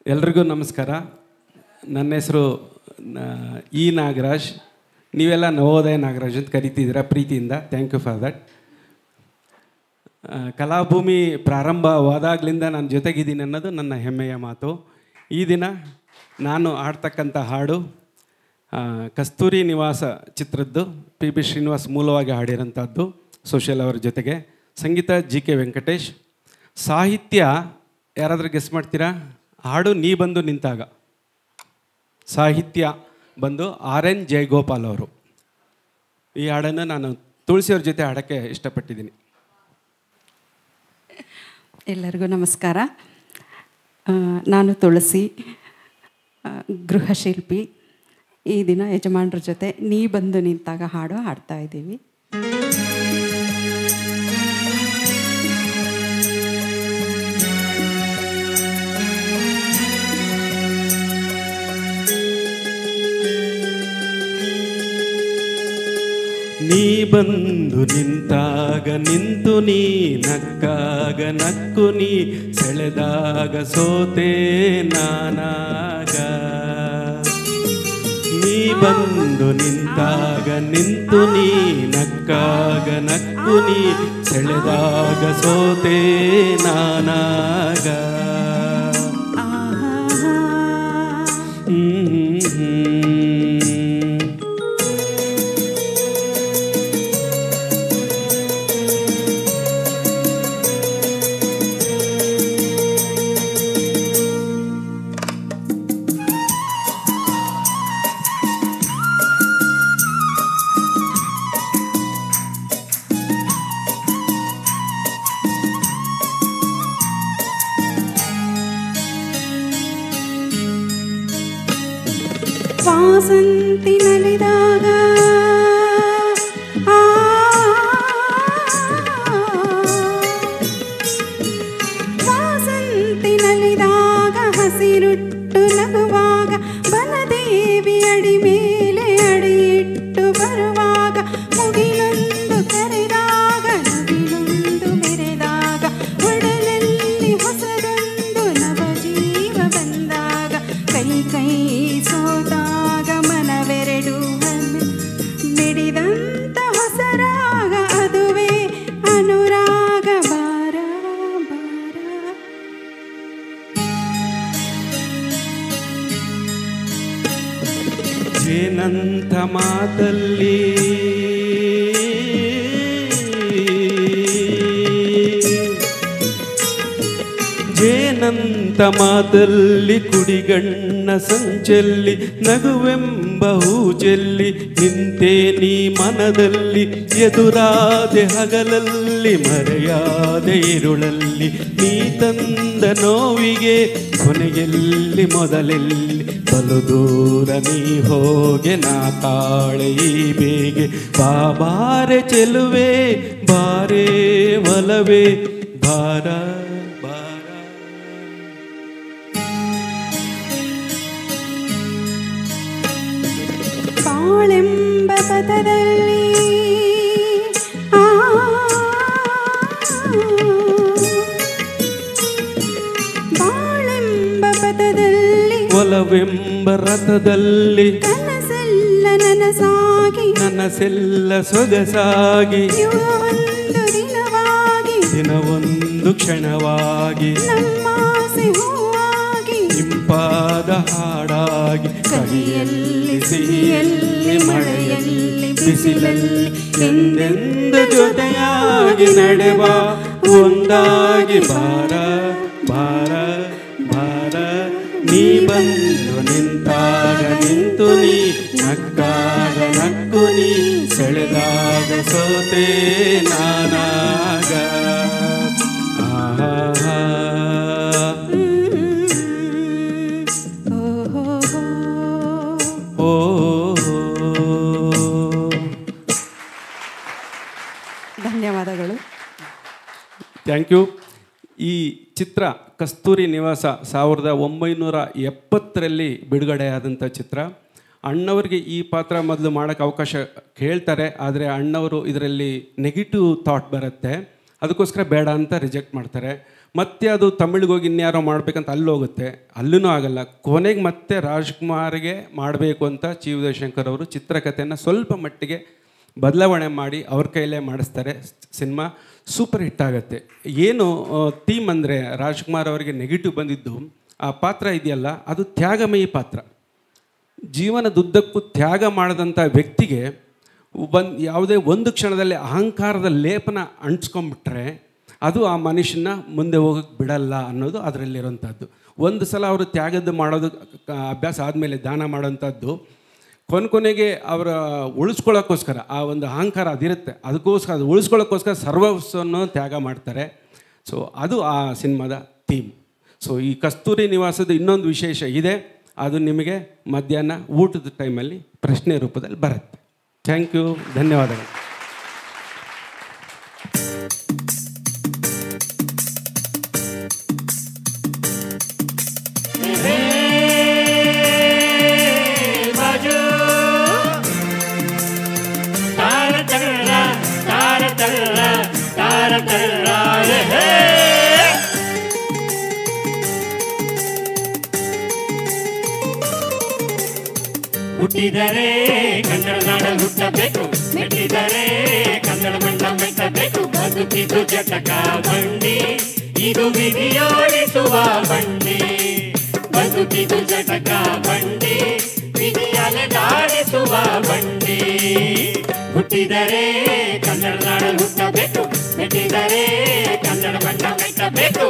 ಎಲ್ರಿಗೂ ನಮಸ್ಕಾರ. ನನ್ನ ಹೆಸರು ಇ ನಾಗರಾಜ್. ನೀವೆಲ್ಲ ನವೋದಯ ನಾಗರಾಜ್ ಅಂತ ಕರಿತಿದ್ದೀರಾ ಪ್ರೀತಿಯಿಂದ. Thank you for that. Kalabhoomi ಪ್ರಾರಂಭವಾದಾಗಲಿಂದ ನಾನು ಜೊತೆಗಿದ್ದೀನಿ ಅನ್ನೋದು ನನ್ನ ಹೆಮ್ಮೆಯ ಮಾತು. ಈ ದಿನ ನಾನು ಆಡ್ತಕ್ಕಂಥ ಹಾಡು ಕಸ್ತೂರಿ ನಿವಾಸ ಚಿತ್ರದ್ದು. ಪಿ ಬಿ ಶ್ರೀನಿವಾಸ್ ಮೂಲವಾಗಿ ಹಾಡಿರೋಂಥದ್ದು ಸೋಷಿಯಲ್ ಅವರ ಜೊತೆಗೆ. ಸಂಗೀತ ಜಿ ಕೆ ವೆಂಕಟೇಶ್. ಸಾಹಿತ್ಯ ಯಾರಾದರೂ ಗೆಸ್ ಮಾಡ್ತೀರಾ? ಹಾಡು ನೀ ಬಂದು ನಿಂತಾಗ. ಸಾಹಿತ್ಯ ಬಂದು ಆರ್ ಎನ್ ಜಯಗೋಪಾಲ್ ಅವರು. ಈ ಹಾಡನ್ನು ನಾನು ತುಳಸಿಯವ್ರ ಜೊತೆ ಹಾಡೋಕ್ಕೆ ಇಷ್ಟಪಟ್ಟಿದ್ದೀನಿ. ಎಲ್ಲರಿಗೂ ನಮಸ್ಕಾರ. ನಾನು ತುಳಸಿ, ಗೃಹಶಿಲ್ಪಿ. ಈ ದಿನ ಯಜಮಾನ್ರ ಜೊತೆ ನೀ ಬಂದು ನಿಂತಾಗ ಹಾಡು ಹಾಡ್ತಾ ಇದ್ದೀವಿ. ನೀ ಬಂದು ನಿಂತಾಗ ನಿಂತು ನೀ ನಕ್ಕಾಗ ನಕ್ಕು ನೀ ಸೆಳೆದಾಗ ಸೋತೆ ನಾನಾಗ. ನೀ ಬಂದು ನಿಂತಾಗ ನಿಂತು ನೀ ನಕ್ಕಾಗ ನಕ್ಕು ನೀ ಸೆಳೆದಾಗ ಸೋತೆ ನಾನಾಗ. ವಾಸಂತಿ ನಲಿದಾಗ ವಾಸಂತಿ ನಲಿದಾಗ ಹಸಿರುಟ್ಟು ನಗುವಾಗ ಬನದೇವಿ ಅಡಿ ಮೇಲೆ ಅಡಿಯಿಟ್ಟು ಬರುವಾಗ ಮುಗಿಲೊಂದು ಕರೆದಾಗ ನವಿಲೊಂದು ಮೆರೆದಾಗ ಒಡಲಲ್ಲಿ ಹೊಸದೊಂದು ನವಜೀವ ಬಂದಾಗ ಕೈ ಕೈ ಸೋತಾಗ ಮನವೆರಡು ಮಿಡಿದಂತ ಹೊಸರಾಗ ಅದುವೇ ಅನುರಾಗ. ಬಾರ ಬಾರ ಜೇನಂತ ಮಾತಲ್ಲಿ ಜೇನಂತ ಮಾತಲ್ಲಿ ಕುಡಿಗಣ್ಣ ಸಂಚೆಲ್ಲಿ ನಗುವೆಂಬ ಹೂಜೆಲ್ಲಿ ನಿಂತೆ ನೀ ಮನದಲ್ಲಿ. ಎದುರಾದೆ ಹಗಲಲ್ಲಿ ಮರೆಯಾದೆ ಇರುಳಲ್ಲಿ ನೀ ತಂದ ನೋವಿಗೆ ಕೊನೆಯಲ್ಲಿ ಮೊದಲೆಲ್ಲಿ ಬಲು ದೂರ ನೀ ಹೋಗೆ ನಾ ತಾಳೆ ಈ ಬೇಗೆ. ಬಾಬಾರೆ ಚೆಲುವೆ ಬಾರೇ ಒಲವೇ ಭಾರ ಬಾಳೆಂಬ ಪದದಲ್ಲಿ ಬಾಳೆಂಬ ಪದದಲ್ಲಿ ಒಲವೆಂಬ ರಥದಲ್ಲಿ ಕನಸೆಲ್ಲ ನನಸಾಗಿ ನನಸೆಲ್ಲ ಸೊಗಸಾಗಿ ಒಂದು ದಿನವಾಗಿ ದಿನವೊಂದು ಕ್ಷಣವಾಗಿ ನಮ್ಮಾಸೆ ಹೂವಾಗಿ ಇಂಪಾದ ಹಾಡಾಗಿ ಕಹಿಯಲ್ಲಿ ಸಿಹಿಯಲ್ಲಿ ಮಳೆಯಲ್ಲಿ ಬಿಸಿಲಲ್ಲಿ ಎಂದೆಂದು ಜೊತೆಯಾಗಿ ನಡೆವ ಒಂದಾಗಿ. ಬಾರ ಬಾರ ಬಾರ ನೀ ಬಂದು ನಿಂತಾಗ ನಿಂತು ನೀ ನಕ್ಕಾಗ ನಕ್ಕು ನೀ ಸೆಳೆದಾಗ ಸೋತೆ ನಾನಾಗ. ಧನ್ಯವಾದಗಳು. Thank you. ಈ ಚಿತ್ರ ಕಸ್ತೂರಿ ನಿವಾಸ 1970ರಲ್ಲಿ ಬಿಡುಗಡೆಯಾದಂಥ ಚಿತ್ರ. ಅಣ್ಣವ್ರಿಗೆ ಈ ಪಾತ್ರ ಮೊದಲು ಮಾಡೋಕ್ಕೆ ಅವಕಾಶ ಕೇಳ್ತಾರೆ, ಆದರೆ ಅಣ್ಣವರು ಇದರಲ್ಲಿ ನೆಗೆಟಿವ್ ಥಾಟ್ ಬರುತ್ತೆ, ಅದಕ್ಕೋಸ್ಕರ ಬೇಡ ಅಂತ ರಿಜೆಕ್ಟ್ ಮಾಡ್ತಾರೆ. ಮತ್ತೆ ಅದು ತಮಿಳಿಗೆ ಹೋಗಿ ಇನ್ಯಾರೋ ಮಾಡಬೇಕಂತ ಅಲ್ಲಿ ಹೋಗುತ್ತೆ, ಅಲ್ಲೂ ಆಗಲ್ಲ. ಕೊನೆಗೆ ಮತ್ತೆ ರಾಜ್ಕುಮಾರ್ಗೆ ಮಾಡಬೇಕು ಅಂತ ಚಿ ಉದಯಶಂಕರ್ ಅವರು ಚಿತ್ರಕಥೆಯನ್ನು ಸ್ವಲ್ಪ ಮಟ್ಟಿಗೆ ಬದಲಾವಣೆ ಮಾಡಿ ಅವ್ರ ಕೈಲೇ ಮಾಡಿಸ್ತಾರೆ. ಸಿನಿಮಾ ಸೂಪರ್ ಹಿಟ್ ಆಗುತ್ತೆ. ಏನು ಥೀಮ್ ಅಂದರೆ ರಾಜ್ಕುಮಾರ್ ಅವರಿಗೆ ನೆಗೆಟಿವ್ ಬಂದಿದ್ದು, ಆ ಪಾತ್ರ ಇದೆಯಲ್ಲ ಅದು ತ್ಯಾಗಮಯಿ ಪಾತ್ರ. ಜೀವನದುದ್ದಕ್ಕೂ ತ್ಯಾಗ ಮಾಡಿದಂಥ ವ್ಯಕ್ತಿಗೆ ಯಾವುದೇ ಒಂದು ಕ್ಷಣದಲ್ಲಿ ಅಹಂಕಾರದ ಲೇಪನ ಅಂಟಿಸ್ಕೊಂಡ್ಬಿಟ್ರೆ ಅದು ಆ ಮನುಷ್ಯನ ಮುಂದೆ ಹೋಗೋಕ್ಕೆ ಬಿಡಲ್ಲ ಅನ್ನೋದು ಅದರಲ್ಲಿರೋಂಥದ್ದು. ಒಂದು ಸಲ ಅವರು ತ್ಯಾಗದ್ದು ಮಾಡೋದು ಅಭ್ಯಾಸ ಆದಮೇಲೆ ದಾನ ಮಾಡೋಂಥದ್ದು ಕೊನೆಗೆ ಅವರ ಉಳಿಸ್ಕೊಳ್ಳೋಕ್ಕೋಸ್ಕರ ಆ ಒಂದು ಅಹಂಕಾರ ಅದಿರುತ್ತೆ, ಅದಕ್ಕೋಸ್ಕರ ಅದು ಉಳಿಸ್ಕೊಳ್ಳೋಕ್ಕೋಸ್ಕರ ಸರ್ವಸ್ವವನ್ನು ತ್ಯಾಗ ಮಾಡ್ತಾರೆ. ಸೊ ಅದು ಆ ಸಿನಿಮಾದ ಥೀಮ್. ಸೊ ಈ ಕಸ್ತೂರಿ ನಿವಾಸದ ಇನ್ನೊಂದು ವಿಶೇಷ ಇದೆ, ಅದು ನಿಮಗೆ ಮಧ್ಯಾಹ್ನ ಊಟದ ಟೈಮಲ್ಲಿ ಪ್ರಶ್ನೆ ರೂಪದಲ್ಲಿ ಬರುತ್ತೆ. ಥ್ಯಾಂಕ್ ಯು, ಧನ್ಯವಾದಗಳು. ಹುಟ್ಟಿದರೆ ಕನ್ನಡ ನಾಡ ಹುಟ್ಟಬೇಕು, ಮೆಟ್ಟಿದರೆ ಕನ್ನಡ ಮಣ್ಣ ಮೆಟ್ಟಬೇಕು. ಬದುಕಿದು ಜಟಕ ಬಂಡಿ, ಇದು ವಿಧಿಯೋಡಿಸುವ ಬಂಡಿ. ಬದುಕಿದು ಜಟಕ ಬಂಡಿ, ವಿಧಿಯಲೆ ದಾಡಿಸುವ ಬಂಡಿ. ಹುಟ್ಟಿದರೆ ಕನ್ನಡ ನಾಡ ಹುಟ್ಟಬೇಕು, ಮೆಟ್ಟಿದರೆ ಕನ್ನಡ ಮಣ್ಣ ಮೆಟ್ಟಬೇಕು.